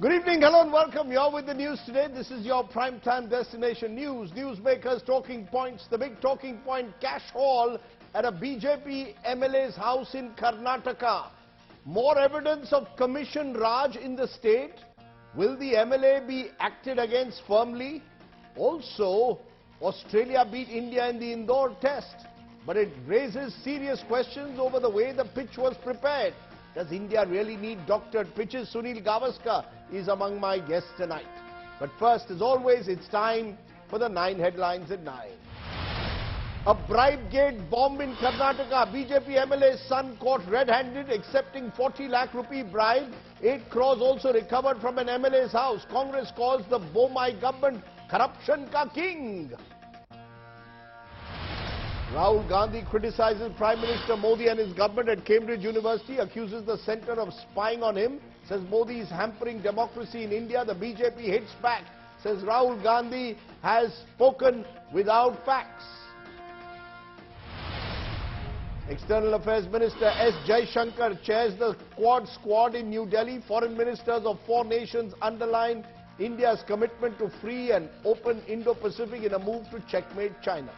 Good evening, hello and welcome. You're with the news today. This is your primetime destination news. Newsmakers talking points. The big talking point, cash haul at a BJP MLA's house in Karnataka. More evidence of commission Raj in the state. Will the MLA be acted against firmly? Also, Australia beat India in the Indore test. But it raises serious questions over the way the pitch was prepared. Does India really need doctored pitches? Sunil Gavaskar is among my guests tonight. But first, as always, it's time for the 9 headlines at 9. A bribe-gate bomb in Karnataka. BJP MLA's son caught red-handed accepting 40 lakh rupee bribe. 8 crores also recovered from an MLA's house. Congress calls the Bomai government corruption ka king. Rahul Gandhi criticizes Prime Minister Modi and his government at Cambridge University, accuses the centre of spying on him, says Modi is hampering democracy in India. The BJP hits back, says Rahul Gandhi has spoken without facts. External Affairs Minister S. Jaishankar chairs the Quad Squad in New Delhi. Foreign ministers of 4 nations underline India's commitment to free and open Indo-Pacific in a move to checkmate China.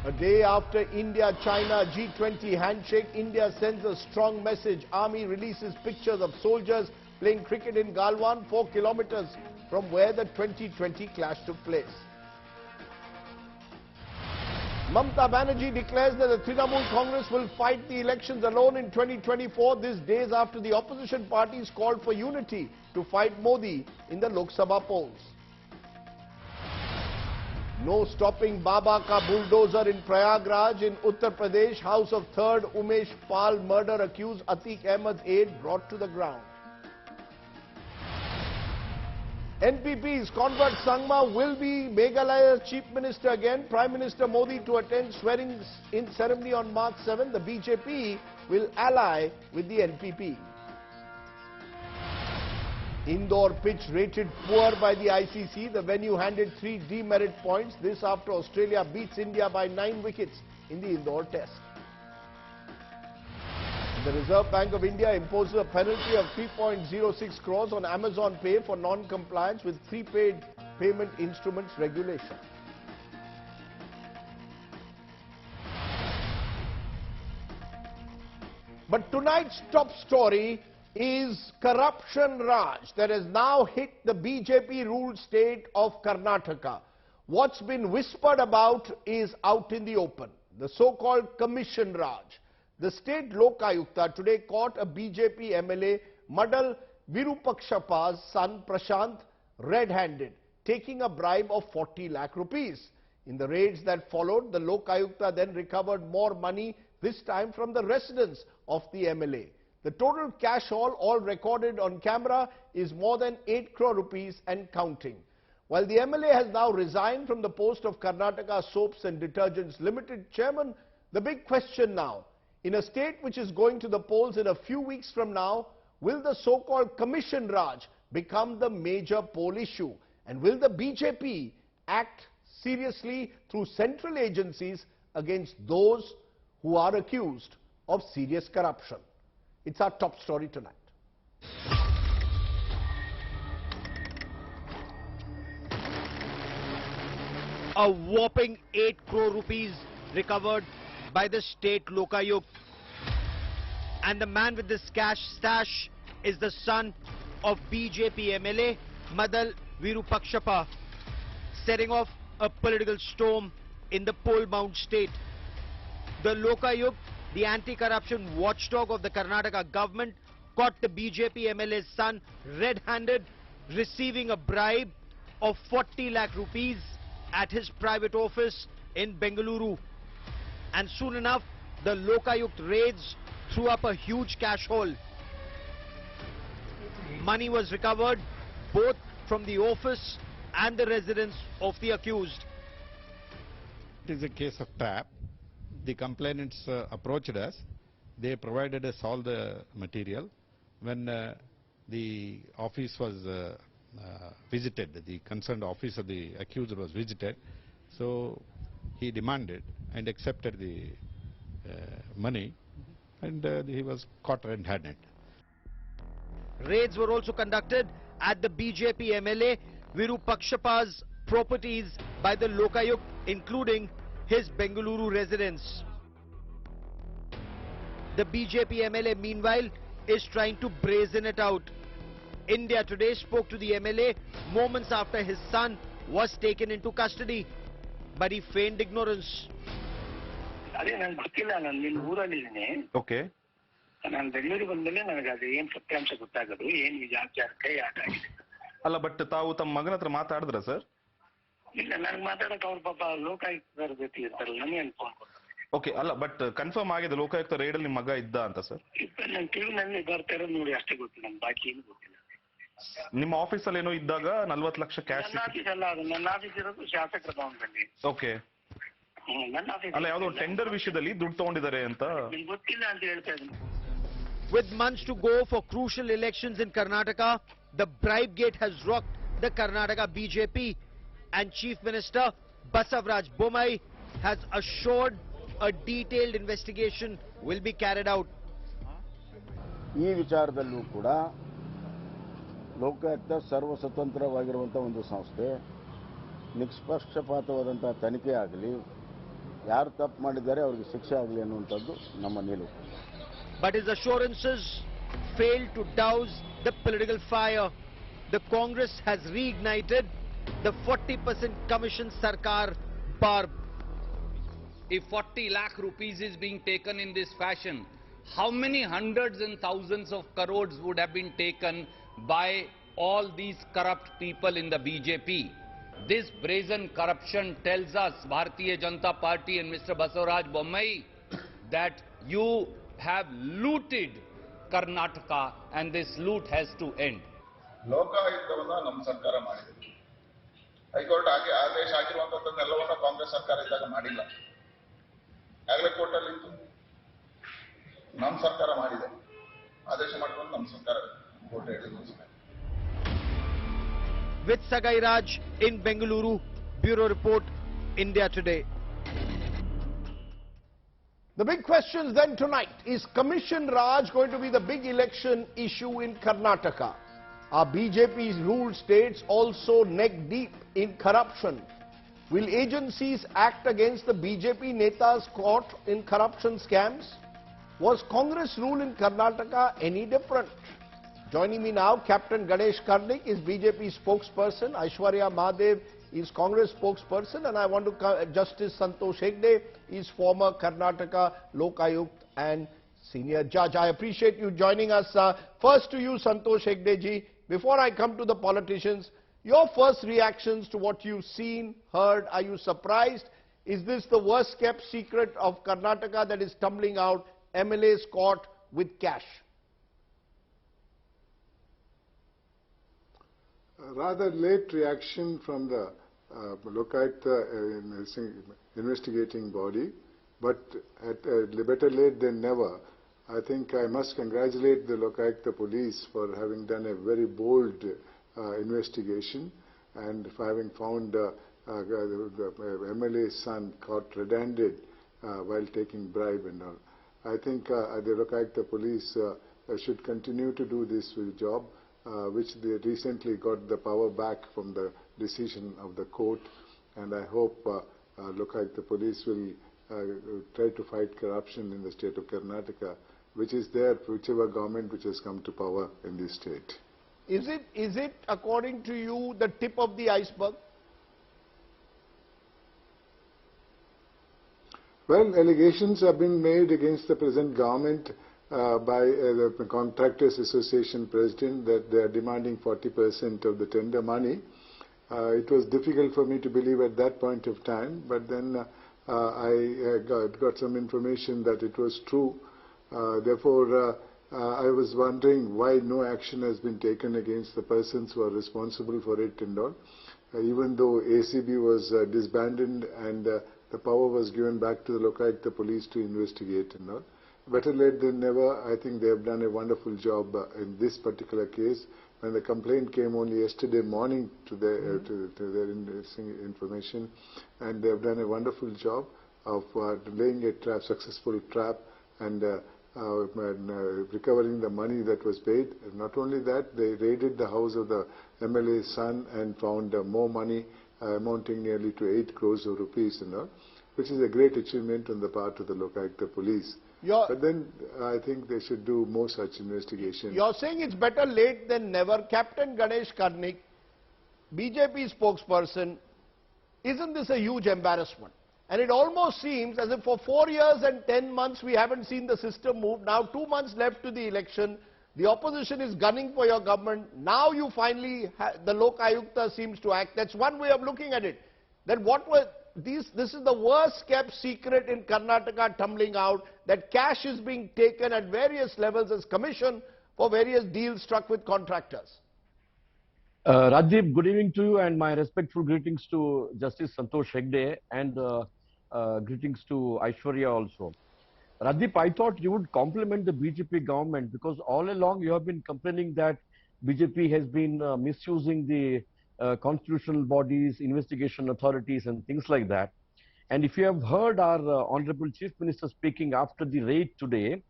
A day after India-China G20 handshake, India sends a strong message. Army releases pictures of soldiers playing cricket in Galwan, 4 kilometers from where the 2020 clash took place. Mamata Banerjee declares that the Trinamool Congress will fight the elections alone in 2024. This days after the opposition parties called for unity to fight Modi in the Lok Sabha polls. No stopping Baba ka bulldozer in Prayagraj in Uttar Pradesh. House of 3rd Umesh Pal murder accused Atiq Ahmed's aide brought to the ground. NPP's Convert Sangma will be Meghalaya's Chief Minister again. Prime Minister Modi to attend swearing-in ceremony on March 7. The BJP will ally with the NPP. Indore pitch rated poor by the ICC. The venue handed 3 demerit points. This after Australia beats India by 9 wickets in the Indore test. The Reserve Bank of India imposes a penalty of 3.06 crores on Amazon Pay for non-compliance with prepaid payment instruments regulation. But tonight's top story is corruption Raj that has now hit the BJP-ruled state of Karnataka. What's been whispered about is out in the open. The so-called commission Raj. The state Lokayukta today caught a BJP MLA Madal Virupakshappa's son Prashanth red-handed, taking a bribe of 40 lakh rupees. In the raids that followed, the Lokayukta then recovered more money, this time from the residence of the MLA. The total cash haul, all recorded on camera, is more than 8 crore rupees and counting. While the MLA has now resigned from the post of Karnataka Soaps and Detergents Limited chairman, the big question now, in a state which is going to the polls in a few weeks from now, will the so-called commission Raj become the major poll issue? And will the BJP act seriously through central agencies against those who are accused of serious corruption? It's our top story tonight. A whopping 8 crore rupees recovered by the state Lokayukta. And the man with this cash stash is the son of BJP MLA Madal Virupakshappa, setting off a political storm in the poll-bound state. The Lokayukta, the anti-corruption watchdog of the Karnataka government, caught the BJP MLA's son red-handed receiving a bribe of 40 lakh rupees at his private office in Bengaluru. And soon enough, the Lokayukta raids threw up a huge cash haul. Money was recovered both from the office and the residence of the accused. It is a case of trap. The complainants approached us. They provided us all the material. When the office was visited, the concerned office of the accused was visited, so he demanded and accepted the money, and he was caught red-handed. Raids were also conducted at the BJP MLA Virupakshappa's properties by the Lokayukta, including his Bengaluru residence. The BJP MLA, meanwhile, is trying to brazen it out. India Today spoke to the MLA moments after his son was taken into custody, but he feigned ignorance. Okay. ಅಲ್ಲ but ತಾವು ತಮ್ಮ ಮಗನ ಹತ್ರ ಮಾತಾಡಿದ್ರ sir? ಇಲ್ಲ, ನನಗೆ ಮಾತಾಡಕ್ಕೆ ಅವ್ರ ಪಾಪ ಲೋಕಾಯುಕ್ತರ ಜೊತೆ ಇರ್ತಾರಲ್ಲ, ನನಗೆ ಫೋನ್ ಕೊಡ್ತಾರೆ. ಓಕೆ, ಅಲ್ಲ ಬಟ್ ಕನ್ಫರ್ಮ್ ಆಗಿದೆ ಲೋಕಾಯುಕ್ತ ರೈಡ್ ಅಲ್ಲಿ ನಿಮ್ಮ ಮಗ ಇದ್ದ ಅಂತ ಸರ್? ನನ್ನ ಟಿವಿನಲ್ಲಿ ಬರ್ತಾ ಇರೋದು ನೋಡಿ ಅಷ್ಟೇ ಗೊತ್ತಿಲ್ಲ, ನಮ್ಗೆ ಬಾಕಿ ಏನು ಗೊತ್ತಿಲ್ಲ. ನಿಮ್ಮ ಆಫೀಸಲ್ಲಿ ಏನೋ ಇದ್ದಾಗ 40 ಲಕ್ಷ ಕ್ಯಾಶ್? ನನ್ನ ಆಫೀಸ್ ಅಲ್ಲ ಅದು, ನನ್ನ ಆಫೀಸ್ ಇರೋದು ಶಾಸಕರ ಭವನದಲ್ಲಿ. ಓಕೆ. ನನ್ನ ಆಫೀಸ್ ಅಲ್ಲ, ಯಾವುದೋ ಟೆಂಡರ್ ವಿಷಯದಲ್ಲಿ ದುಡ್ಡು ತಗೊಂಡಿದ್ದಾರೆ ಅಂತ ನಿಮ್ಗೆ ಗೊತ್ತಿಲ್ಲ ಅಂತ ಹೇಳ್ತಾ ಇದ್ದೀನಿ. With months to go for crucial elections in Karnataka, the bribe gate has rocked the Karnataka BJP, and Chief Minister Basavaraj Bommai has assured a detailed investigation will be carried out. ಈ ವಿಚಾರದಲ್ಲೂ ಕೂಡ ಲೋಕಾಯುಕ್ತ ಸರ್ವ ಸ್ವತಂತ್ರವಾಗಿರುವಂಥ ಒಂದು ಸಂಸ್ಥೆ, ನಿಷ್ಪಕ್ಷಪಾತವಾದಂಥ ತನಿಖೆ ಆಗಲಿ, ಯಾರು ತಪ್ಪು ಮಾಡಿದ್ದಾರೆ ಅವರಿಗೆ ಶಿಕ್ಷೆ ಆಗಲಿ ಅನ್ನುವಂಥದ್ದು ನಮ್ಮ ನಿಲುವು. But his assurances failed to douse the political fire. The Congress has reignited the 40% commission Sarkar barb. If 40 lakh rupees is being taken in this fashion, how many hundreds and thousands of crores would have been taken by all these corrupt people in the BJP? This brazen corruption tells us, Bharatiya Janata Party and Mr. Basavaraj Bommai, that you have looted Karnataka and this loot has to end. ಲೋಕಾಯುಕ್ತವನ್ನ ನಮ್ಮ ಸರ್ಕಾರ ಮಾಡಿದೆ. High court ಆದೇಶ ಆಗಿರುವಂತದ್ದನ್ನೆಲ್ಲವನ್ನ ಕಾಂಗ್ರೆಸ್ ಸರ್ಕಾರ ಇದ್ದಾಗ ಮಾಡಿಲ್ಲ. ಆಗಲೇ court ಅಲ್ಲಿ ಇತ್ತು. ನಮ್ಮ ಸರ್ಕಾರ ಮಾಡಿದೆ, ಆದೇಶ ಮಾಡಿಕೊಂಡು ನಮ್ಮ ಸರ್ಕಾರ ಕೋರ್ಟ್ ಹೇಳಿದೆ. With Sagai Raj in Bengaluru, Bureau Report, India Today. The big questions then tonight, is Commission Raj going to be the big election issue in Karnataka? Are BJP's ruled states also neck deep in corruption? Will agencies act against the BJP netas caught in corruption scams? Was Congress rule in Karnataka any different? Joining me now, Captain Ganesh Karnik is BJP spokesperson, Aishwarya Mahadev is Congress spokesperson, and I want to Justice Santosh Hegde is former Karnataka Lokayukta and senior judge. I appreciate you joining us. First to you, Santosh Hegde ji. Before I come to the politicians, your first reactions to what you've seen, heard, are you surprised? Is this the worst kept secret of Karnataka that is tumbling out, MLAs caught with cash? Rather late reaction from the Lokayukta investigating body, but better late than never. I think I must congratulate the Lokayukta police for having done a very bold investigation and for having found the MLA's son caught red-handed while taking bribe and all. I think the Lokayukta police should continue to do this job, which they recently got the power back from the decision of the court, and I hope Lokayukta police will try to fight corruption in the state of Karnataka, which is there, whichever government which has come to power in this state. Is it according to you the tip of the iceberg? Well, allegations have been made against the present government by the Contractors Association president that they are demanding 40% of the tender money. It was difficult for me to believe at that point of time, but then I got some information that it was true. Therefore, I was wondering why no action has been taken against the persons who are responsible for it and all. Even though ACB was disbanded and the power was given back to the Lokayukta police to investigate and all. Better late than never. I think they have done a wonderful job in this particular case. When the complaint came only yesterday morning to their information, and they have done a wonderful job of laying a successful trap and recovering the money that was paid. Not only that, they raided the house of the MLA's son and found more money amounting nearly to 8 crores of rupees, which is a great achievement on the part of the Lokayukta police. But then I think they should do more such investigation. You're saying it's better late than never. Captain Ganesh Karnik, BJP spokesperson, isn't this a huge embarrassment? And it almost seems as if for 4 years and 10 months we haven't seen the system move. Now 2 months left to the election. The opposition is gunning for your government. Now you finally, the Lokayukta seems to act. That's one way of looking at it. Then what were these? This is the worst kept secret in Karnataka tumbling out, that cash is being taken at various levels as commission for various deals struck with contractors. Rajdeep, good evening to you and my respectful greetings to Justice Santosh Hegde and greetings to Aishwarya also. Rajdeep, I thought you would compliment the BJP government because all along you have been complaining that BJP has been misusing the constitutional bodies, investigation authorities and things like that. And if you have heard our Honorable Chief Minister speaking after the raid today,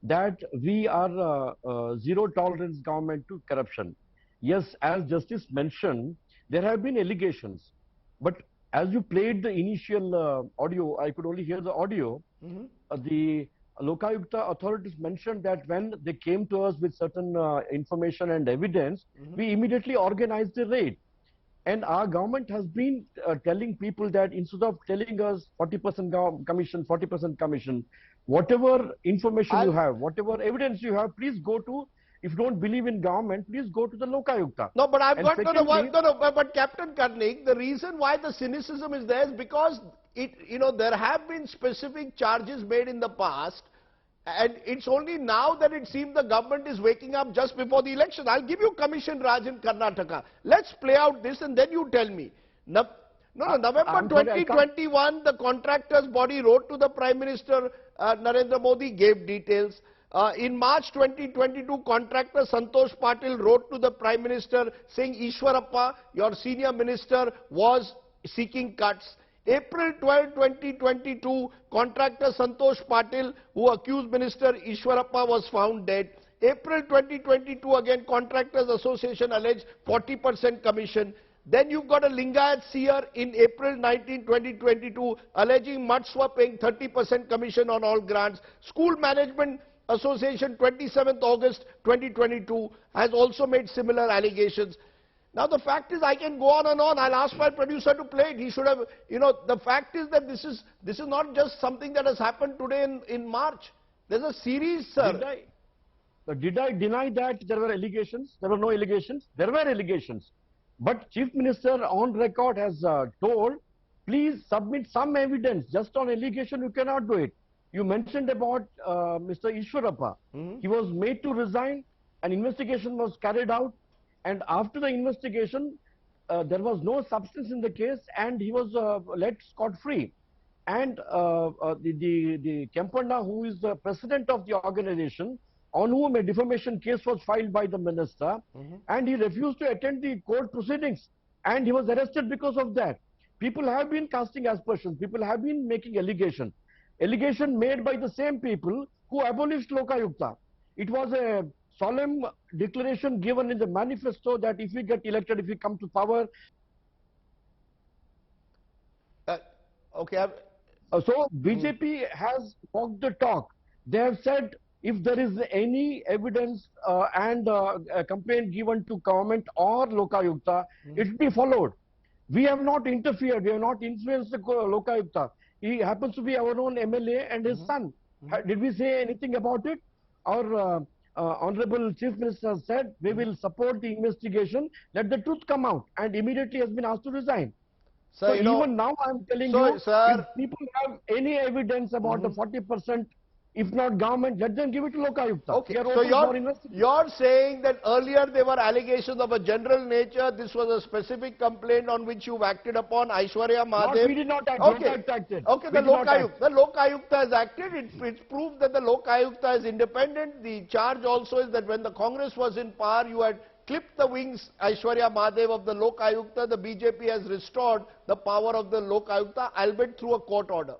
that we are zero tolerance government to corruption. Yes, as Justice mentioned, there have been allegations. But as you played the initial audio, I could only hear the audio. The Lokayukta authorities mentioned that when they came to us with certain information and evidence, we immediately organized the raid. And our government has been telling people that instead of telling us 40% commission, 40% commission, whatever information you have, whatever evidence you have, please go to. If you don't believe in government, please go to the Lokayukta. No, but I've got but Captain Karnik, the reason why the cynicism is there is because there have been specific charges made in the past, and it's only now that it seems the government is waking up just before the election. I'll give you Commission Raj in Karnataka. Let's play out this and then you tell me. November 2021, the contractors body wrote to the Prime Minister Narendra Modi, gave details. In March 2022, contractor Santosh Patil wrote to the Prime Minister saying Ishwarappa, your senior minister, was seeking cuts. April 12, 2022, contractor Santosh Patil, who accused Minister Ishwarappa, was found dead. April 2022, again, Contractors Association alleged 40% commission. Then you've got a Lingayat seer in April 19, 2022, alleging Matswa paying 30% commission on all grants. School Management Association, 27th August 2022, has also made similar allegations. Now the fact is, I can go on and on. I'll ask my producer to play it. He should have, the fact is that this is not just something that has happened today in March. There's a series, sir. Did I deny that there were allegations? There were no allegations. There were allegations. But Chief Minister on record has told, please submit some evidence. Just on allegation, you cannot do it. You mentioned about Mr. Ishwarappa. He was made to resign. An investigation was carried out. And after the investigation, there was no substance in the case and he was let scot-free. And the Kempanda, who is the president of the organization, on whom a defamation case was filed by the minister, and he refused to attend the court proceedings. And he was arrested because of that. People have been casting aspersions. People have been making allegations. Allegation made by the same people who abolished Lokayukta. It was a solemn declaration given in the manifesto that if we get elected, if we come to power. So BJP has walked the talk. They have said if there is any evidence and a complaint given to government or Lokayukta, it will be followed. We have not interfered. We have not influenced the Lokayukta. He happens to be our own MLA and his son. Did we say anything about it? Our Honorable Chief Minister said we will support the investigation, let the truth come out, and immediately has been asked to resign. So even now I am telling you, if people have any evidence about the 40%, if not government, let them give it to Lokayukta. Okay, so you're saying that earlier there were allegations of a general nature, this was a specific complaint on which you've acted upon, Aishwarya Madhav. We did not act. Okay, the Lokayukta has acted. It's proved that the Lokayukta is independent. The charge also is that when the Congress was in power, you had clipped the wings, Aishwarya Madhav, of the Lokayukta. The BJP has restored the power of the Lokayukta, albeit through a court order.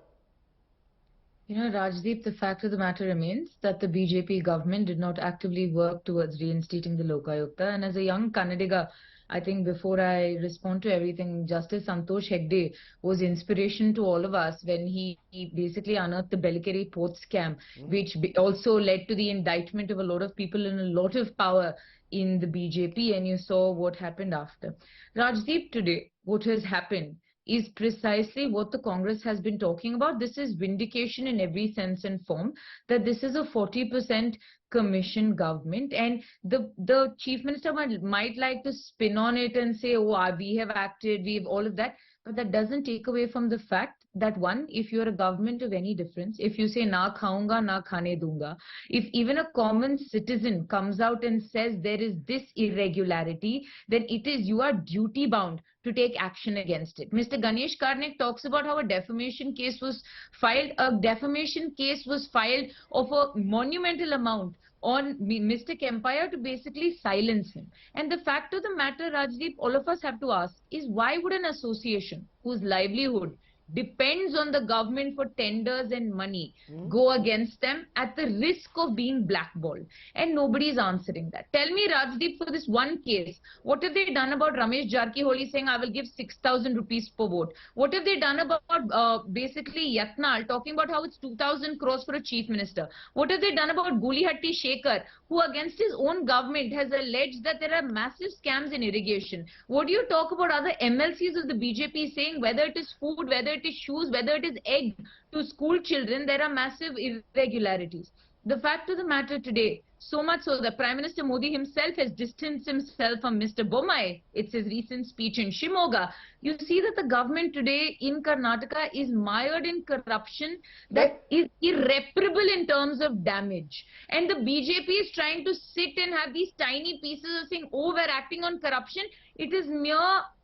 You know, Rajdeep, the fact of the matter remains that the BJP government did not actively work towards reinstating the Lokayukta. And as a young Kannadiga, I think before I respond to everything, Justice Santosh Hegde was inspiration to all of us when he basically unearthed the Bellikeri port scam, which also led to the indictment of a lot of people in a lot of power in the BJP. And you saw what happened after. Rajdeep, today, what has happened is precisely what the Congress has been talking about. This is vindication in every sense and form, that this is a 40% commission government, and the chief minister might like to spin on it and say, oh, we have acted, we have all of that, but that doesn't take away from the fact that, one, if you're a government of any difference, if you say na khaunga na khane dunga, if even a common citizen comes out and says there is this irregularity, then it is, you are duty bound to take action against it. Mr. Ganesh Karnik talks about how a defamation case was filed. A defamation case was filed of a monumental amount on Mr. Kempaiah to basically silence him. And the fact of the matter, Rajdeep, all of us have to ask is, why would an association whose livelihood depends on the government for tenders and money go against them at the risk of being blackballed? And nobody is answering that. Tell me, Rajdeep, for this one case, what have they done about Ramesh Jarkiholi saying, I will give 6,000 rupees per vote? What have they done about basically Yatnal talking about how it's 2,000 crores for a chief minister? What have they done about Gulihatti Shekhar, who against his own government has alleged that there are massive scams in irrigation? What do you talk about other MLCs of the BJP saying, whether it is food, whether it is shoes, whether it is egg to school children, there are massive irregularities. The fact of the matter today, so much so that Prime Minister Modi himself has distanced himself from Mr. Bommai. It's his recent speech in Shimoga. You see that the government today in Karnataka is mired in corruption that is irreparable in terms of damage. And the BJP is trying to sit and have these tiny pieces of saying, oh, we're acting on corruption. It is mere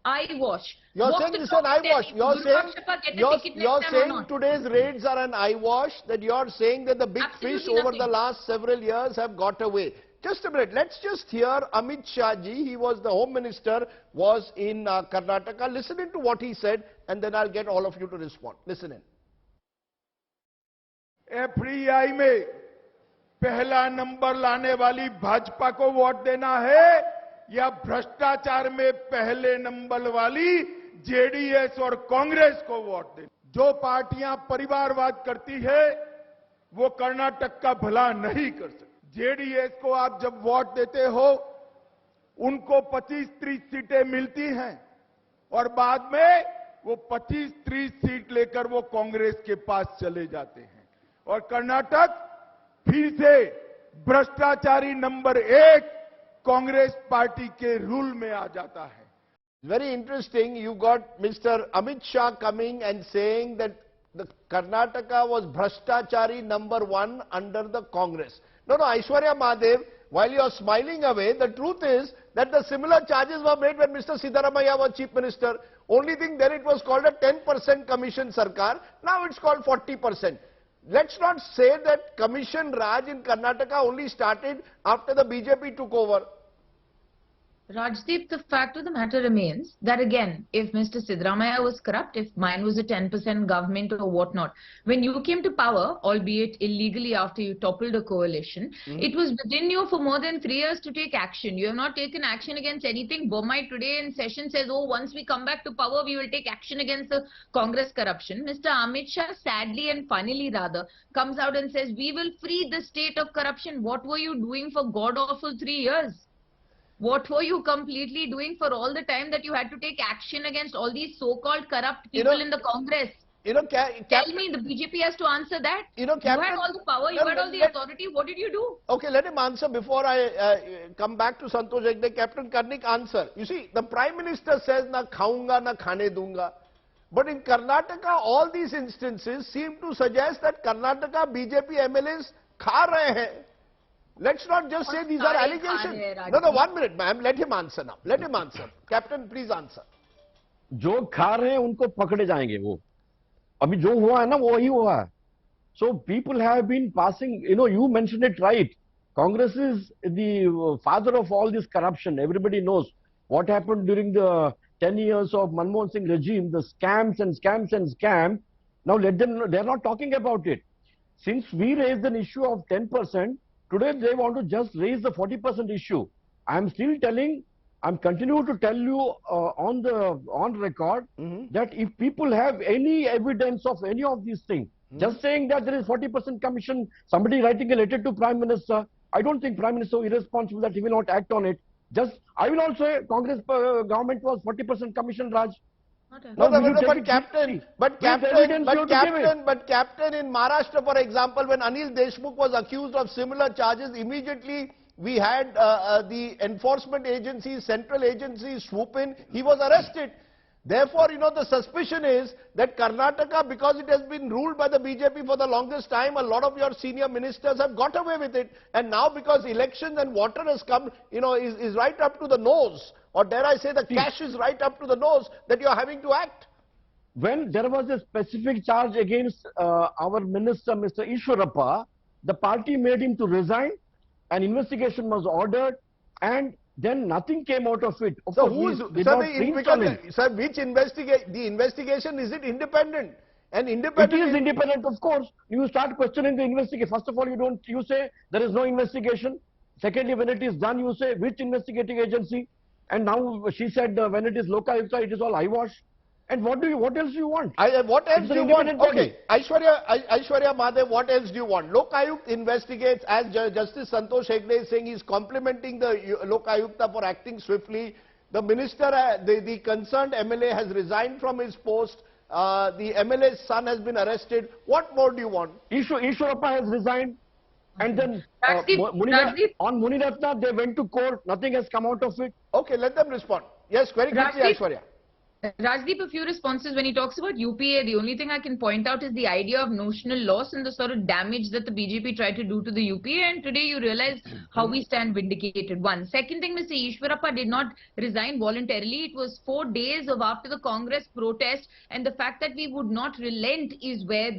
eyewash. You're saying this is an eyewash. You're saying today's raids are an eyewash, that you're saying that the big fish over the last several years have got away. Just a minute. Let's just hear Amit Shah ji. He was the Home Minister, was in Karnataka. Listen in to what he said, and then I'll get all of you to respond. Listen in. FDI में पहला number लाने वाली भाजपा को vote देना है या भ्रष्टाचार में पहले नंबर वाली जेडीएस और कांग्रेस को वोट देना? जो पार्टियां परिवारवाद करती है वो कर्नाटक का भला नहीं कर सकती। जेडीएस को आप जब वोट देते हो उनको 25-30 सीटें मिलती हैं और बाद में वो 25-30 सीट लेकर वो कांग्रेस के पास चले जाते हैं और कर्नाटक फिर से भ्रष्टाचारी नंबर 1 कांग्रेस पार्टी के रूल में आ जाता है। Very interesting. You got Mr. Amit Shah coming and saying that the Karnataka was Bhrashtachari number 1 under the Congress. No, Aishwarya Mahadev, while you are smiling away, the truth is that the similar charges were made when Mr. Siddaramaiah was Chief Minister. Only thing then it was called a 10% commission sarkar. Now it's called 40%. Let's not say that commission Raj in Karnataka only started after the BJP took over. Rajdeep, the fact of the matter remains that, again, if Mr. Siddaramaiah was corrupt, if mine was a 10% government or whatnot, when you came to power, albeit illegally after you toppled a coalition, it was within you for more than 3 years to take action. You have not taken action against anything. Bommai today in session says, oh, once we come back to power, we will take action against the Congress corruption. Mr. Amit Shah, sadly and funnily rather, comes out and says, we will free the state of corruption. What were you doing for god-awful 3 years? What were you completely doing for all the time that you had to take action against all these so-called corrupt people in the Congress? Tell me, the BJP has to answer that. You had all the power, you had all the authority. What did you do? Okay, let him answer before I come back to Santosh Hegde. Captain Karnik, answer. You see, the Prime Minister says, na khaunga, na khane dunga. But in Karnataka, all these instances seem to suggest that Karnataka BJP MLAs kha rahe hain. Let's not just say these are allegations. No, 1 minute, ma'am. Let him answer now. Let him answer. Captain, please answer. जो खा रहे हैं उनको पकड़े जाएंगे वो. अभी जो हुआ है ना वो वही हुआ है. So people have been passing, you mentioned it right. Congress is the father of all this corruption. Everybody knows what happened during the 10 years of Manmohan Singh regime, the scams and scams and scams. Now let them know, they're not talking about it. since we raised an issue of 10%, today they want to just raise the 40% issue. I'm still telling, I'm continuing to tell you on record that if people have any evidence of any of these things, just saying that there is 40% commission, somebody writing a letter to Prime Minister, I don't think Prime Minister is irresponsible that he will not act on it. Just, I will also say Congress government was 40% commission, Raj. But Captain, in Maharashtra, for example, when Anil Deshmukh was accused of similar charges, immediately we had the enforcement agencies, central agencies swoop in. He was arrested. Therefore, the suspicion is that Karnataka, because it has been ruled by the BJP for the longest time, a lot of your senior ministers have got away with it. And now because elections and water has come, is right up to the nose. Or dare I say the cash is right up to the nose that you are having to act. When there was a specific charge against our minister, Mr. Ishwarappa, the party made him to resign. An investigation was ordered, and then nothing came out of it. Of course, sir, which investigation, is it independent? And independent. It is independent, of course. You start questioning the investigation. First of all, you say there is no investigation. Secondly, when it is done, you say which investigating agency. And now she said when it is Lokayukta, it is all eyewash. And what else do you want? What else do you want? Okay, Aishwarya Madhav, what else do you want? Lokayukta investigates, as Justice Santosh Hegde is saying, he is complimenting the Lokayukta for acting swiftly. The minister, the concerned MLA has resigned from his post. The MLA's son has been arrested. What more do you want? Ishwarappa has resigned. And then on Muniratna, they went to court. Nothing has come out of it. Okay, let them respond. Yes, very quickly, Aishwarya. Rajdeep, a few responses. When he talks about UPA, the only thing I can point out is the idea of notional loss and the sort of damage that the BJP tried to do to the UPA. And today you realize how we stand vindicated. One. Second thing, Mr. Ishwarappa did not resign voluntarily. It was 4 days after the Congress protest, and the fact that we would not relent is where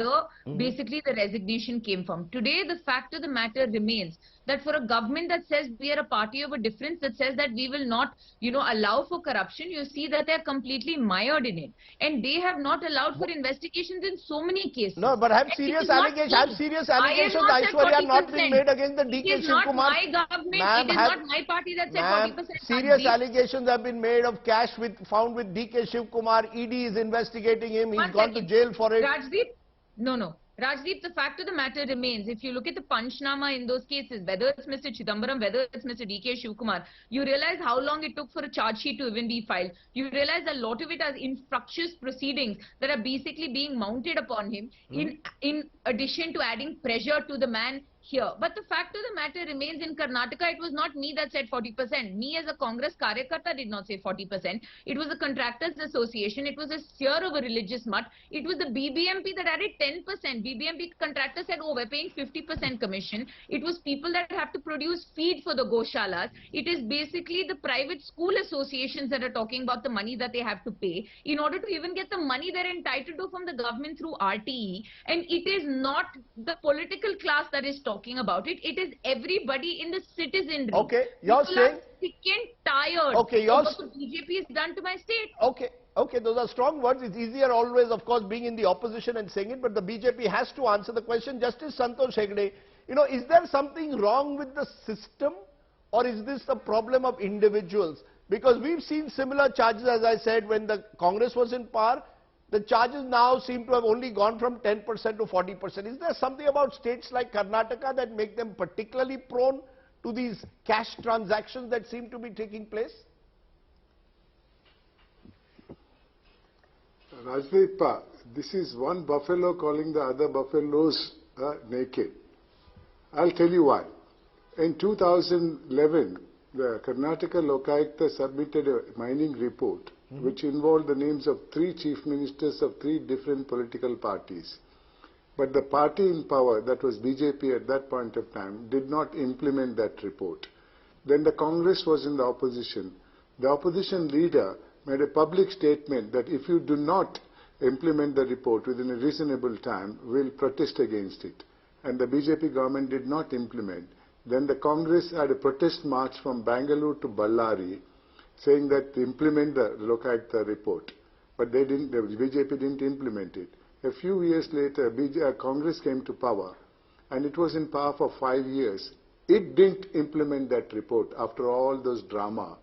basically the resignation came from. Today, the fact of the matter remains that for a government that says we are a party of a difference, that says that we will not, allow for corruption, you see that they are completely mired in it. And they have not allowed for investigations in so many cases. No, but have serious allegations, Aishwarya, not been made against the DK Shiv Kumar? It is not my government, it is not my party that said 40%. Serious allegations have been made of cash found with DK Shiv Kumar. ED is investigating him. He's gone to jail for it. Rajdeep? No. Rajdeep, the fact of the matter remains, if you look at the Panchnama in those cases, whether it's Mr. Chidambaram, whether it's Mr. DK Shivkumar, you realize how long it took for a charge sheet to even be filed. You realize a lot of it are infructuous proceedings that are basically being mounted upon him in addition to adding pressure to the man here. But the fact of the matter remains, in Karnataka, it was not me that said 40%. Me as a Congress Karyakarta did not say 40%. It was the Contractors Association. It was a seer of a religious mutt. It was the BBMP that added 10%. BBMP contractor said, oh, we're paying 50% commission. It was people that have to produce feed for the Goshalas. It is basically the private school associations that are talking about the money that they have to pay in order to even get the money they're entitled to from the government through RTE. And it is not the political class that is talking about it. It is everybody in the citizenry. Okay, you're saying... sick and tired of what the BJP has done to my state. Okay, those are strong words. It's easier always, of course, being in the opposition and saying it, but the BJP has to answer the question. Justice Santosh Hegde, is there something wrong with the system, or is this a problem of individuals? Because we've seen similar charges, as I said, when the Congress was in power. The charges now seem to have only gone from 10% to 40%. Is there something about states like Karnataka that make them particularly prone to these cash transactions that seem to be taking place? Rajdeep, this is one buffalo calling the other buffaloes naked. I'll tell you why. In 2011, the Karnataka Lokayukta submitted a mining report which involved the names of 3 chief ministers of 3 different political parties. But the party in power, that was BJP at that point of time, did not implement that report. Then the Congress was in the opposition. The opposition leader made a public statement that if you do not implement the report within a reasonable time, we'll protest against it. And the BJP government did not implement. Then the Congress had a protest march from Bangalore to Ballari, saying that to implement the Lokayukta report. But they didn't, the BJP didn't implement it. A few years later, Congress came to power. and it was in power for 5 years. It didn't implement that report after all those drama.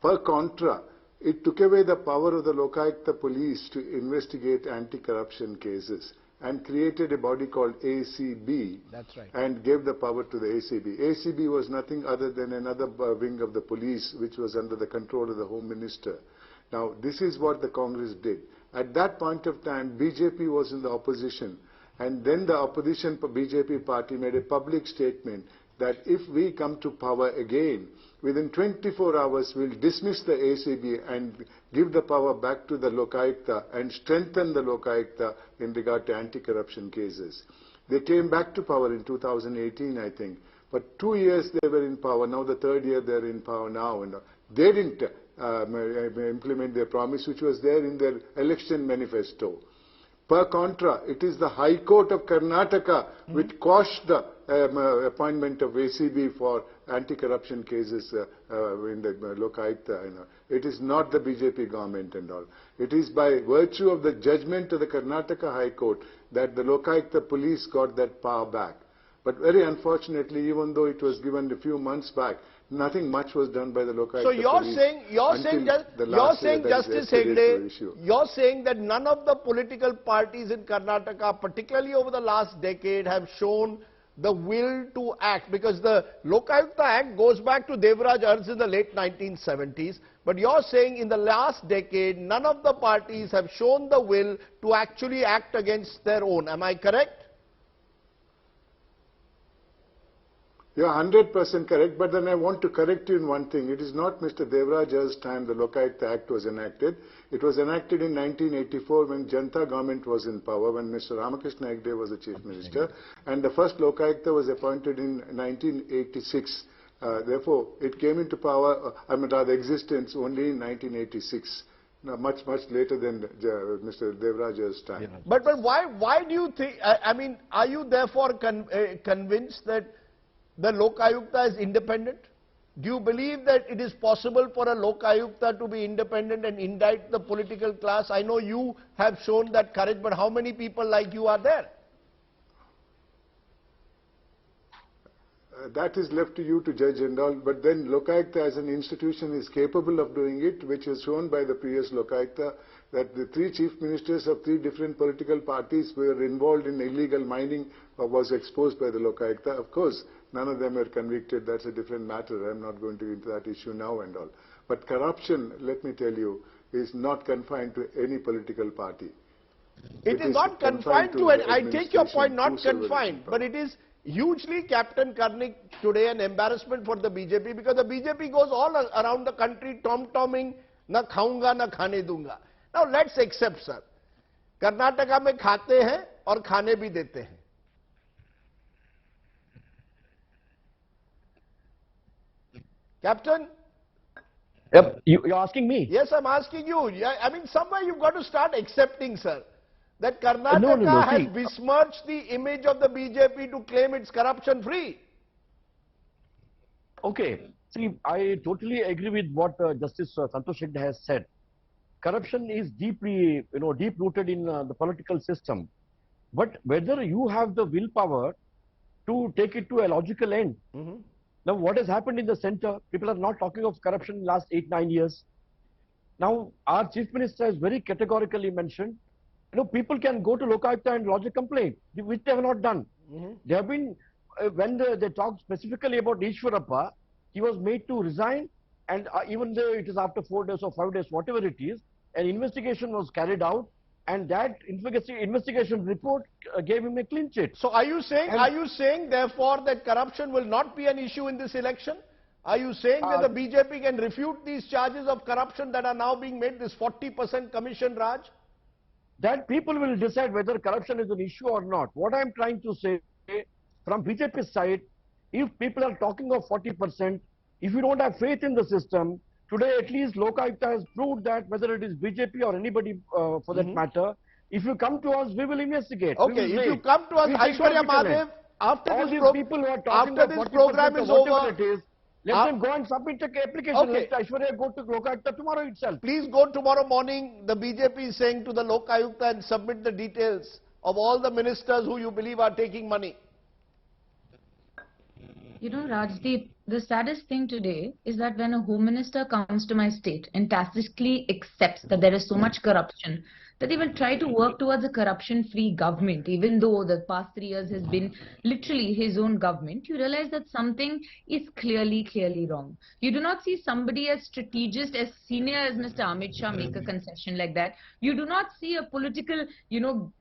Per contra, it took away the power of the Lokayukta police to investigate anti-corruption cases and created a body called ACB. That's right. And gave the power to the ACB. ACB was nothing other than another wing of the police which was under the control of the Home Minister. Now, this is what the Congress did. At that point of time, BJP was in the opposition, and then the opposition BJP party made a public statement that if we come to power again, within 24 hours we'll dismiss the ACB and give the power back to the Lokayukta and strengthen the Lokayukta in regard to anti-corruption cases. They came back to power in 2018, I think. But 2 years they were in power. Now the third year they're in power now. And they didn't implement their promise, which was there in their election manifesto. Per contra, it is the High Court of Karnataka which quashed the appointment of ACB for anti-corruption cases in the Lokayukta. It is not the BJP government and all. It is by virtue of the judgment of the Karnataka High Court that the Lokayukta police got that power back. But very unfortunately, even though it was given a few months back, nothing much was done by the Lokayukta So you're police saying, Justice Hegde, you're saying that none of the political parties in Karnataka, particularly over the last decade, have shown the will to act, because the Lokayukta Act goes back to Devraj Arz in the late 1970s. But you're saying in the last decade, none of the parties have shown the will to actually act against their own. Am I correct? You are 100% correct, but then I want to correct you in one thing. It is not Mr. Devaraja's time the Lokayukta Act was enacted. It was enacted in 1984 when Janata government was in power, when Mr. Ramakrishna Hegde was the Chief Minister, and the first Lokayukta was appointed in 1986. Therefore, it came into power, rather existence only in 1986. No, much later than Mr. Devaraja's time. Yeah. But why do you think, I mean, are you therefore convinced that the Lokayukta is independent? Do you believe that it is possible for a Lokayukta to be independent and indict the political class? I know you have shown that courage, but how many people like you are there? That is left to you to judge and all, but then Lokayukta as an institution is capable of doing it, which is shown by the previous Lokayukta, that the 3 chief ministers of 3 different political parties were involved in illegal mining was exposed by the Lokayukta. Of course, none of them were convicted. That's a different matter. I'm not going to get into that issue now and all. But corruption, let me tell you, is not confined to any political party. It is not confined to, and I take your point, not confined, but it is hugely, Captain Karnik, today an embarrassment for the BJP, because the BJP goes all around the country tom-tomming, na khaunga, na khane dunga. Now let's accept, sir. Karnataka mein khate hain aur khane bhi dete hain. Captain? Yep, you're asking me? Yes, I'm asking you. I mean, somewhere you've got to start accepting, sir, that Karnataka has besmirched the image of the BJP to claim it's corruption-free. Okay. See, I totally agree with what Justice Santosh Hegde has said. Corruption is deeply, deep-rooted in the political system. But whether you have the willpower to take it to a logical end. Now, what has happened in the center? People are not talking of corruption in the last 8-9 years. Now, our Chief Minister has very categorically mentioned, people can go to Lokayukta and lodge a complaint, which they have not done. They have been, when they talked specifically about Ishwarappa, he was made to resign, and even though it is after 4 days or 5 days, whatever it is, an investigation was carried out, and that investigation report gave him a clean chit. So are you saying therefore that corruption will not be an issue in this election? Are you saying that the BJP can refute these charges of corruption that are now being made, this 40% commission, Raj? That people will decide whether corruption is an issue or not. What I am trying to say, from BJP's side, if people are talking of 40%, if you don't have faith in the system, today at least Lokayukta has proved that whether it is BJP or anybody for that matter, if you come to us, we will investigate. Okay, if you come to us, Aishwarya Madhav, after this program is over, let them go and submit the application. Okay. Let Aishwarya go to Lokayukta tomorrow itself. Please go tomorrow morning, the BJP is saying, to the Lokayukta and submit the details of all the ministers who you believe are taking money. You know, Rajdeep, the saddest thing today is that when a home minister comes to my state and tacitly accepts that there is so much corruption, that they will try to work towards a corruption-free government, even though the past 3 years has been literally his own government, you realize that something is clearly wrong. You do not see somebody as strategist, as senior as Mr. Amit Shah make a concession like that. You do not see a political,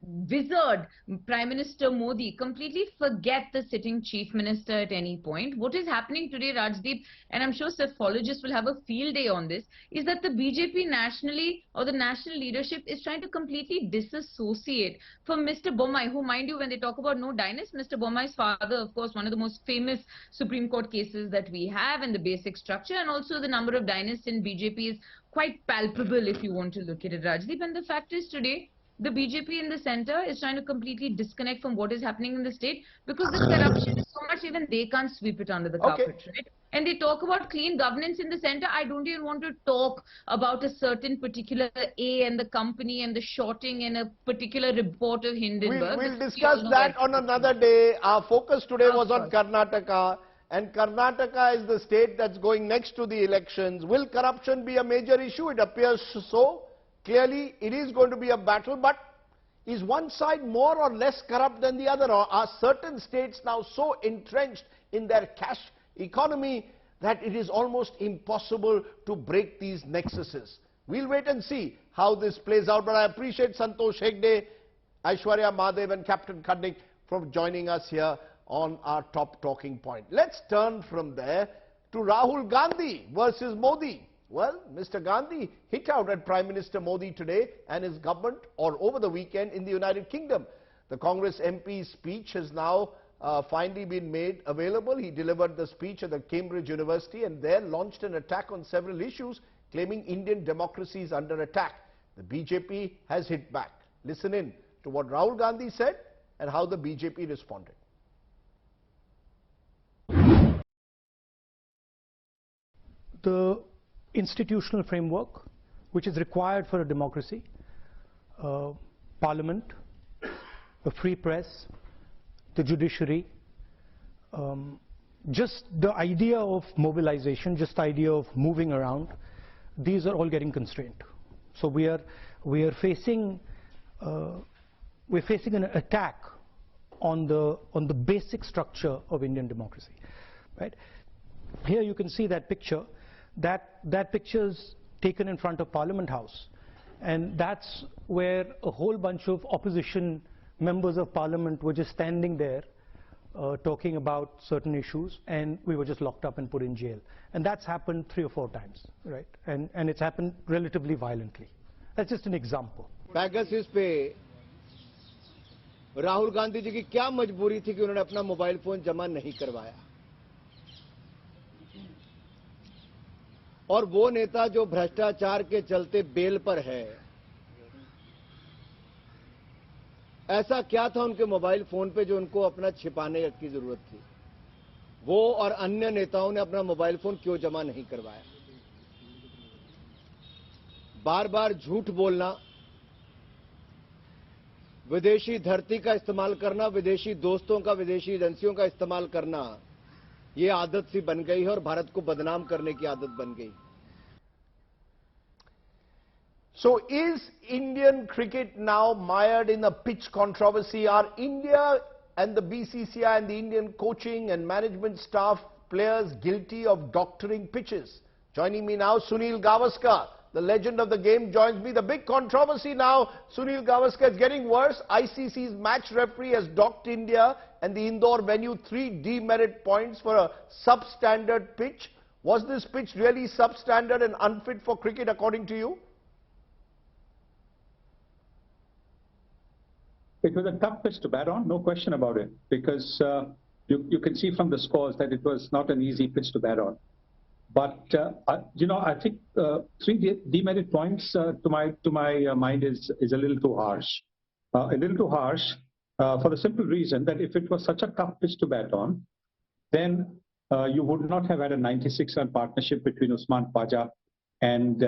wizard, Prime Minister Modi, completely forget the sitting chief minister at any point. What is happening today, Rajdeep, and I'm sure psephologists will have a field day on this, is that the BJP nationally or the national leadership is trying to completely disassociate from Mr. Bommai, who, mind you, when they talk about no dynasty, Mr. Bommai's father, of course, one of the most famous Supreme Court cases that we have, and the basic structure, and also the number of dynasts in BJP is quite palpable if you want to look at it, Rajdeep. And the fact is today, the BJP in the center is trying to completely disconnect from what is happening in the state, because the corruption is so much even they can't sweep it under the carpet, right? And they talk about clean governance in the center. I don't even want to talk about a certain particular A and the company and the shorting and a particular report of Hindenburg. We'll discuss that on another day. Our focus today was on Karnataka, and Karnataka is the state that's going next to the elections. Will corruption be a major issue? It appears so. Clearly, it is going to be a battle, but is one side more or less corrupt than the other? Or are certain states now so entrenched in their cash economy that it is almost impossible to break these nexuses? We'll wait and see how this plays out, but I appreciate Santosh Hegde, Aishwarya Madhav and Captain Khadnik for joining us here on our top talking point. Let's turn from there to Rahul Gandhi versus Modi. Well, Mr. Gandhi hit out at Prime Minister Modi today and his government, or over the weekend in the United Kingdom. The Congress MP's speech has now finally been made available. He delivered the speech at the Cambridge University and there launched an attack on several issues, claiming Indian democracy is under attack. The BJP has hit back. Listen in to what Rahul Gandhi said and how the BJP responded. The institutional framework which is required for a democracy, parliament, a free press, the judiciary, just the idea of mobilization, just the idea of moving around, these are all getting constrained. So we are facing an attack on the basic structure of Indian democracy, right? Here you can see that picture. That picture is taken in front of Parliament House, and that's where a whole bunch of opposition members of Parliament were just standing there talking about certain issues, and we were just locked up and put in jail. And that's happened 3 or 4 times, right? And it's happened relatively violently. That's just an example. Pegasus पे राहुल गांधी जी की क्या मजबूरी थी कि उन्होंने अपना mobile phone जमा नहीं करवाया? और वो नेता जो भ्रष्टाचार के चलते बेल पर है, ऐसा क्या था उनके मोबाइल फोन पे जो उनको अपना छिपाने की जरूरत थी? वो और अन्य नेताओं ने अपना मोबाइल फोन क्यों जमा नहीं करवाया? बार बार झूठ बोलना, विदेशी धरती का इस्तेमाल करना, विदेशी दोस्तों का, विदेशी एजेंसियों का इस्तेमाल करना, ये आदत सी बन गई है और भारत को बदनाम करने की आदत बन गई। So is Indian cricket now mired in a pitch controversy? Are India and the BCCI and the Indian coaching and management staff players guilty of doctoring pitches? Joining me now, Sunil Gavaskar, the legend of the game, joins me. The big controversy now, Sunil Gavaskar, is getting worse. ICC's match referee has docked India and the Indore venue 3 demerit points for a substandard pitch. Was this pitch really substandard and unfit for cricket according to you? It was a tough pitch to bat on, no question about it, because you can see from the scores that it was not an easy pitch to bat on. But I think 3 demerit points to my mind is a little too harsh. A little too harsh for the simple reason that if it was such a tough pitch to bat on, then you would not have had a 96-run partnership between Usman Khwaja and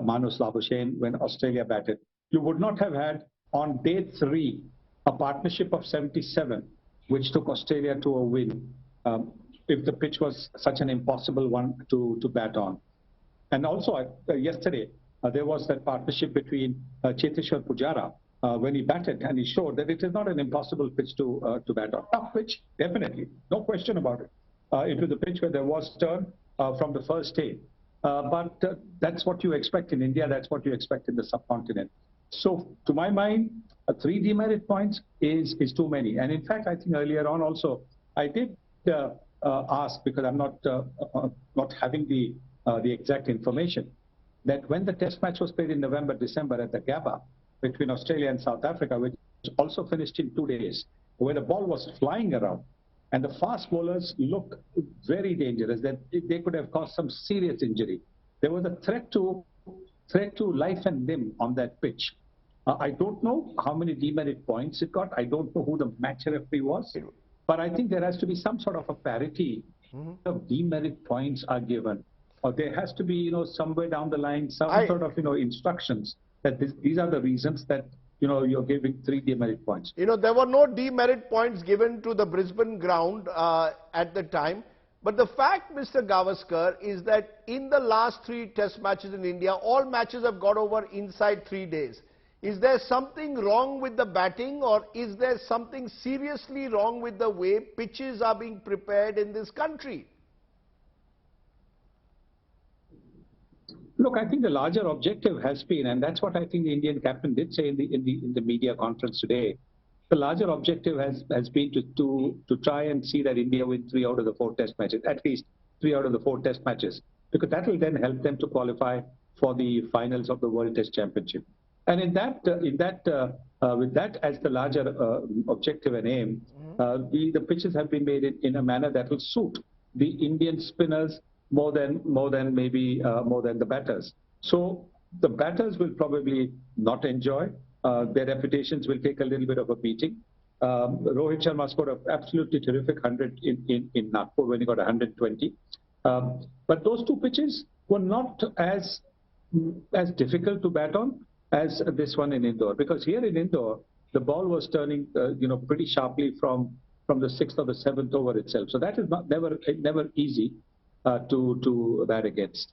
Manus Labuschagne when Australia batted. You would not have had on day 3 a partnership of 77, which took Australia to a win. if the pitch was such an impossible one to bat on. And also, yesterday, there was that partnership between Cheteshwar Pujara when he batted, and he showed that it is not an impossible pitch to bat on. Tough pitch, definitely, no question about it. It was a pitch where there was turn from the first day. But that's what you expect in India, that's what you expect in the subcontinent. So, to my mind, 3 demerit points is too many. And in fact, I think earlier on also, I did ask, because I'm not having the exact information, that when the test match was played in November, December at the Gabba between Australia and South Africa, which also finished in 2 days, where the ball was flying around, and the fast bowlers looked very dangerous, that they could have caused some serious injury. There was a threat to life and limb on that pitch. I don't know how many demerit points it got. I don't know who the match referee was. But I think there has to be some sort of a parity of demerit points are given. Or there has to be, somewhere down the line, some sort of, instructions that these are the reasons that, you're giving 3 demerit points. There were no demerit points given to the Brisbane ground at the time. But the fact, Mr. Gavaskar, is that in the last 3 test matches in India, all matches have got over inside 3 days. Is there something wrong with the batting, or is there something seriously wrong with the way pitches are being prepared in this country? Look, I think the larger objective has been, and that's what I think the Indian captain did say in the media conference today. The larger objective has been to try and see that India win 3 out of the 4 test matches, at least 3 out of the 4 test matches, because that will then help them to qualify for the finals of the World Test Championship. And with that as the larger objective and aim, the pitches have been made in a manner that will suit the Indian spinners more than the batters. So the batters will probably not enjoy. Their reputations will take a little bit of a beating. Rohit Sharma scored an absolutely terrific 100 in Nagpur when he got 120. But those 2 pitches were not as difficult to bat on as this one in Indore, because here in Indore the ball was turning pretty sharply from the 6th or the 7th over itself. So that is never easy to bat against.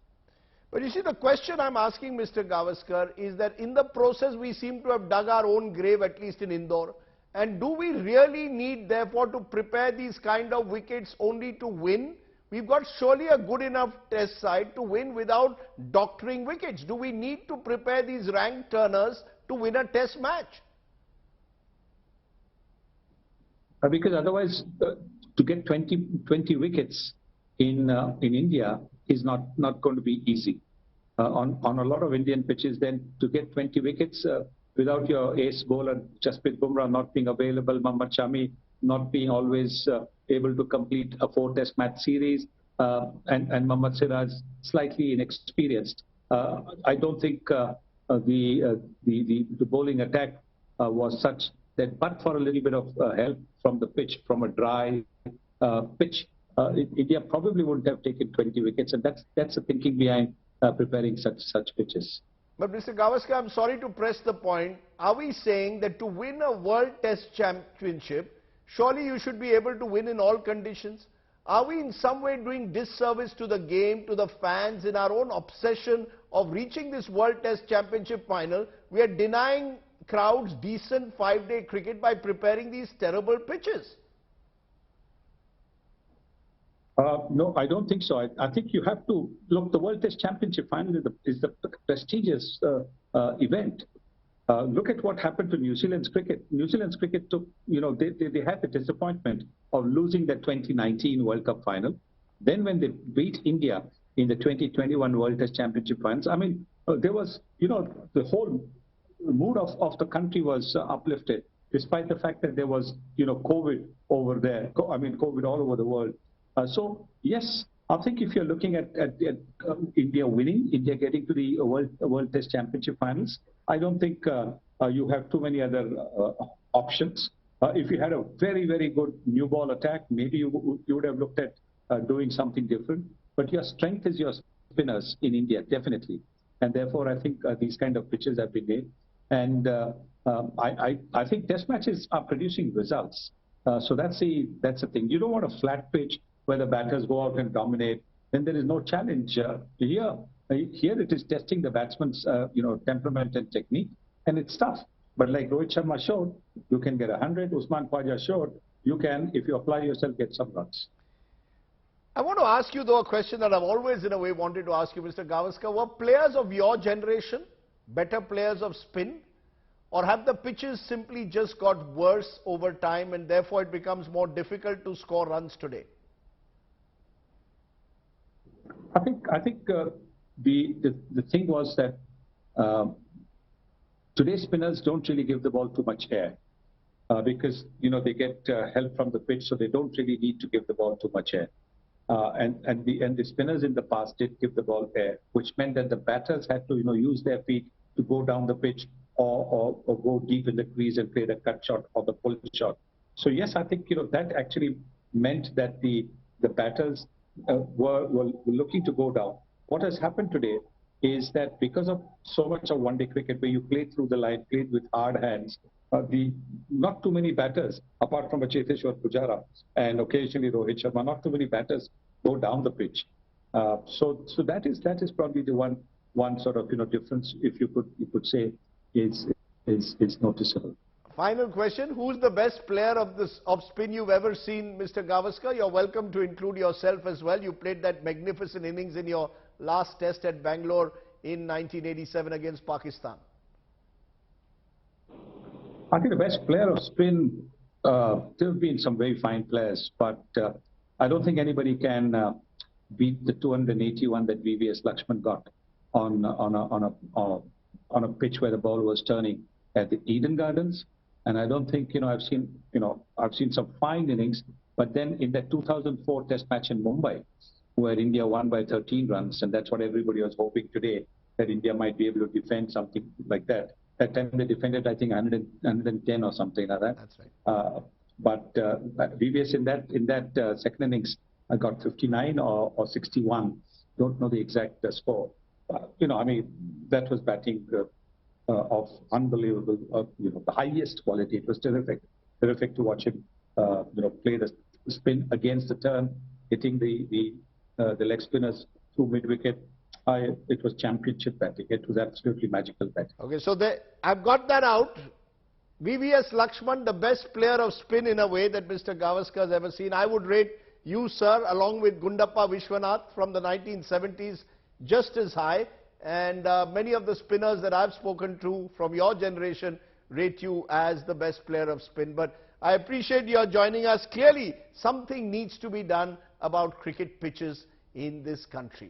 But you see, the question I'm asking, Mr. Gavaskar, is that in the process we seem to have dug our own grave, at least in Indore. And do we really need, therefore, to prepare these kind of wickets only to win? We've got surely a good enough test side to win without doctoring wickets. Do we need to prepare these rank turners to win a test match? Because otherwise, to get 20 wickets in India is not going to be easy. On a lot of Indian pitches, then to get 20 wickets without your ace bowler, Jasprit Bumrah not being available, Mohammad Shami not being always able to complete a 4 test match series, and Mohammad Siraj slightly inexperienced. I don't think the bowling attack was such that, but for a little bit of help from the pitch, from a dry pitch, India probably wouldn't have taken 20 wickets, and that's the thinking behind preparing such pitches. But Mr. Gavaskar, I'm sorry to press the point. Are we saying that to win a World Test Championship, surely you should be able to win in all conditions? Are we in some way doing disservice to the game, to the fans, in our own obsession of reaching this World Test Championship final? We are denying crowds decent 5-day cricket by preparing these terrible pitches. No, I don't think so. I think you have to look. The World Test Championship final is the prestigious event. Look at what happened to New Zealand's cricket. New Zealand's cricket took, they had the disappointment of losing the 2019 World Cup final. Then when they beat India in the 2021 World Test Championship finals, I mean, there was, the whole mood of the country was uplifted, despite the fact that there was, COVID over there. I mean, COVID all over the world. So, yes, I think if you're looking at India winning, India getting to the World Test Championship finals, I don't think you have too many other options. If you had a very, very good new ball attack, maybe you would have looked at doing something different. But your strength is your spinners in India, definitely. And therefore, I think these kind of pitches have been made. And I think test matches are producing results. So that's the thing. You don't want a flat pitch where the batters go out and dominate, then there is no challenge. Here it is testing the batsman's temperament and technique, and it's tough. But like Rohit Sharma showed, you can get 100. Usman Khwaja showed you can, if you apply yourself, get some runs. I want to ask you, though, a question that I've always, in a way, wanted to ask you, Mr. Gavaskar. Were players of your generation better players of spin? Or have the pitches simply just got worse over time and therefore it becomes more difficult to score runs today? I think the thing was that today's spinners don't really give the ball too much air because they get help from the pitch, so they don't really need to give the ball too much air. And the spinners in the past did give the ball air, which meant that the batters had to use their feet to go down the pitch or go deep in the crease and play the cut shot or the pull shot. So yes, I think that actually meant that the batters were looking to go down. What has happened today is that because of so much of one-day cricket where you play through the line, played with hard hands, not too many batters, apart from a Cheteshwar Pujara and occasionally Rohit Sharma, not too many batters go down the pitch. So that is probably the one sort of difference, if you could say, is noticeable. Final question: who's the best player of spin you've ever seen, Mr. Gavaskar? You're welcome to include yourself as well. You played that magnificent innings in your last test at Bangalore in 1987 against Pakistan. I think the best player of spin, there have been some very fine players, but I don't think anybody can beat the 281 that VVS Lakshman got on a pitch where the ball was turning at the Eden Gardens. And I don't think, I've seen some fine innings, but then in that 2004 test match in Mumbai, where India won by 13 runs, and that's what everybody was hoping today, that India might be able to defend something like that. That time they defended, I think, 110 or something like that. That's right. But VVS in that second innings, I got 59 or 61. Don't know the exact score. That was batting of unbelievable, the highest quality. It was terrific to watch him, play the spin against the turn, hitting the leg spinners through mid-wicket. It was championship batting. It was absolutely magical batting. Okay, so I've got that out. VVS Lakshman, the best player of spin in a way that Mr. Gavaskar has ever seen. I would rate you, sir, along with Gundappa Vishwanath from the 1970s, just as high. And many of the spinners that I've spoken to from your generation rate you as the best player of spin. But I appreciate your joining us. Clearly, something needs to be done about cricket pitches in this country.